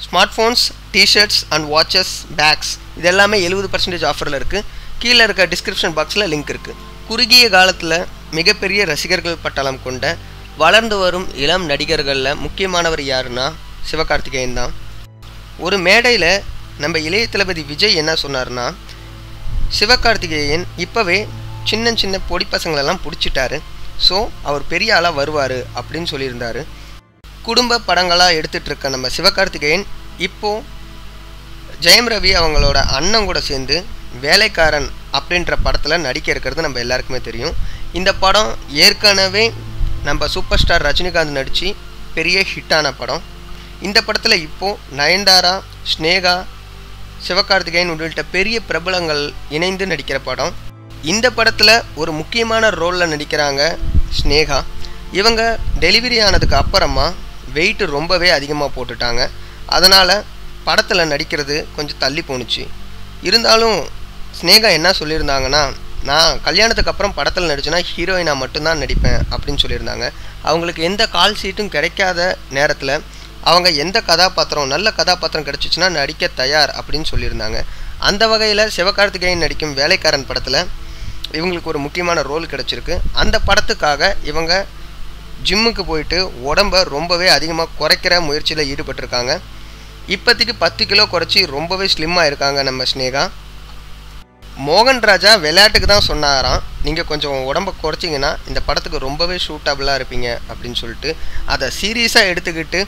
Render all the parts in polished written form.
ஸ்மார்ட்ஃபோன்ஸ், T-shirts and watches, packs இது எல்லாமே 70% ஆஃபரில் இருக்குது. கீழே இருக்க டிஸ்கிரிப்ஷன் பாக்ஸில் லிங்க் இருக்குது. குறுகிய காலத்தில் மிகப்பெரிய ரசிகர்கள் பட்டாளம் கொண்ட வளர்ந்து வரும் இளம் நடிகர்களில் முக்கியமானவர் யாருன்னா சிவகார்த்திகேயன் தான். ஒரு மேடையில் நம்ம இளைய தளபதி விஜய் என்ன சொன்னார்னா, சிவகார்த்திகேயன் இப்போவே சின்ன சின்ன பொடி பசங்களெல்லாம் பிடிச்சிட்டாரு, ஸோ அவர் பெரிய ஆளாக வருவார் அப்படின்னு சொல்லியிருந்தார். குடும்ப படங்களாக எடுத்துகிட்டு இருக்க நம்ம சிவகார்த்திகேயன் இப்போது ஜெயம் ரவி அவங்களோட அண்ணன் கூட சேர்ந்து வேலைக்காரன் அப்படின்ற படத்தில் நடிக்க இருக்கிறது நம்ம எல்லாருக்குமே தெரியும். இந்த படம் ஏற்கனவே நம்ம சூப்பர் ஸ்டார் ரஜினிகாந்த் நடித்து பெரிய ஹிட்டான படம். இந்த படத்தில் இப்போது நயன்தாரா, ஸ்னேகா, சிவகார்த்திகேயன் உள்ளிட்ட பெரிய பிரபலங்கள் இணைந்து நடிக்கிற படம். இந்த படத்தில் ஒரு முக்கியமான ரோலில் நடிக்கிறாங்க ஸ்னேகா. இவங்க டெலிவரி ஆனதுக்கு அப்புறமா வெயிட் ரொம்பவே அதிகமாக போட்டுட்டாங்க. அதனால் படத்தில் நடிக்கிறது கொஞ்சம் தள்ளி போணுச்சு. இருந்தாலும் ஸ்னேகா என்ன சொல்லியிருந்தாங்கன்னா, நான் கல்யாணத்துக்கு அப்புறம் படத்தில் நடிச்சேன்னா ஹீரோயினாக மட்டும்தான் நடிப்பேன் அப்படின்னு சொல்லியிருந்தாங்க. அவங்களுக்கு எந்த கால் சீட்டும் கிடைக்காத நேரத்தில் அவங்க எந்த கதாபாத்திரம், நல்ல கதாபாத்திரம் கிடச்சிச்சின்னா நடிக்க தயார் அப்படின்னு சொல்லியிருந்தாங்க. அந்த வகையில் சிவகார்த்திகேயன் நடிக்கும் வேலைக்காரன் படத்தில் இவங்களுக்கு ஒரு முக்கியமான ரோல் கிடச்சிருக்கு. அந்த படத்துக்காக இவங்க ஜிம்முக்கு போயிட்டு உடம்பை ரொம்பவே அதிகமாக குறைக்கிற முயற்சியில் ஈடுபட்டிருக்காங்க. இப்போதைக்கு 10 கிலோ குறைச்சி ரொம்பவே ஸ்லிம்மாக இருக்காங்க நம்ம ஸ்னேகா. மோகன் ராஜா விளையாட்டுக்கு தான் சொன்னாராம், நீங்கள் கொஞ்சம் உடம்பை குறைச்சிங்கன்னா இந்த படத்துக்கு ரொம்பவே சூட்டபுளாக இருப்பீங்க அப்படின்னு சொல்லிட்டு அதை சீரியஸாக எடுத்துக்கிட்டு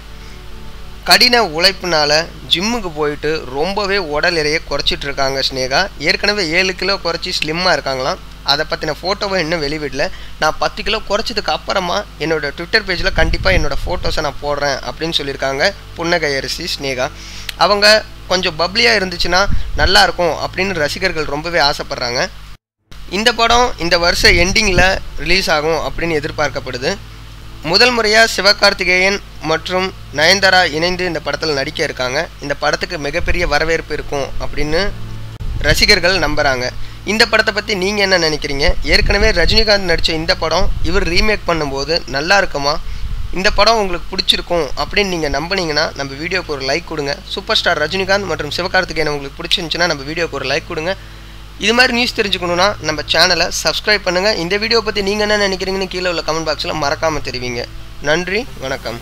கடின உழைப்புனால ஜிம்முக்கு போயிட்டு ரொம்பவே உடல் எடையை குறைச்சிட்ருக்காங்க ஸ்னேகா. ஏற்கனவே 7 கிலோ குறைச்சி ஸ்லிம்மாக இருக்காங்களாம். அதை பற்றின ஃபோட்டோவை இன்னும் வெளிவிடல. நான் 10 கிலோ குறைச்சதுக்கு அப்புறமா என்னோடய ட்விட்டர் பேஜில் கண்டிப்பாக என்னோடய ஃபோட்டோஸை நான் போடுறேன் அப்படின்னு சொல்லியிருக்காங்க புன்னகை அரசி ஸ்னேகா. அவங்க கொஞ்சம் பப்ளியாக இருந்துச்சுன்னா நல்லாயிருக்கும் அப்படின்னு ரசிகர்கள் ரொம்பவே ஆசைப்பட்றாங்க. இந்த படம் இந்த வருஷம் எண்டிங்கில் ரிலீஸ் ஆகும் அப்படின்னு எதிர்பார்க்கப்படுது. முதல் முறையாக சிவகார்த்திகேயன் மற்றும் நயன்தாரா இணைந்து இந்த படத்தில் நடிக்க இருக்காங்க. இந்த படத்துக்கு மிகப்பெரிய வரவேற்பு இருக்கும் அப்படின்னு ரசிகர்கள் நம்புகிறாங்க. இந்த படத்தை பற்றி நீங்கள் என்ன நினைக்கிறீங்க? ஏற்கனவே ரஜினிகாந்த் நடித்த இந்த படம் இவர் ரீமேக் பண்ணும்போது நல்லா இருக்குமா? இந்த படம் உங்களுக்கு பிடிச்சிருக்கும் அப்படின்னு நீங்கள் நம்பினீங்கன்னா நம்ம வீடியோக்கு ஒரு லைக் கொடுங்க. சூப்பர் ஸ்டார் ரஜினிகாந்த் மற்றும் சிவகார்த்திகேயன் உங்களுக்கு பிடிச்சிருந்துச்சுன்னா நம்ம வீடியோக்கு ஒரு லைக் கொடுங்க. இது மாதிரி நியூஸ் தெரிஞ்சுக்கணுன்னா நம்ம சேனலை சப்ஸ்கிரைப் பண்ணுங்கள். இந்த வீடியோ பற்றி நீங்கள் என்ன நினைக்கிறீங்கன்னு கீழே உள்ள கமெண்ட் பாக்ஸில் மறக்காமல் தெரிவிங்க. நன்றி, வணக்கம்.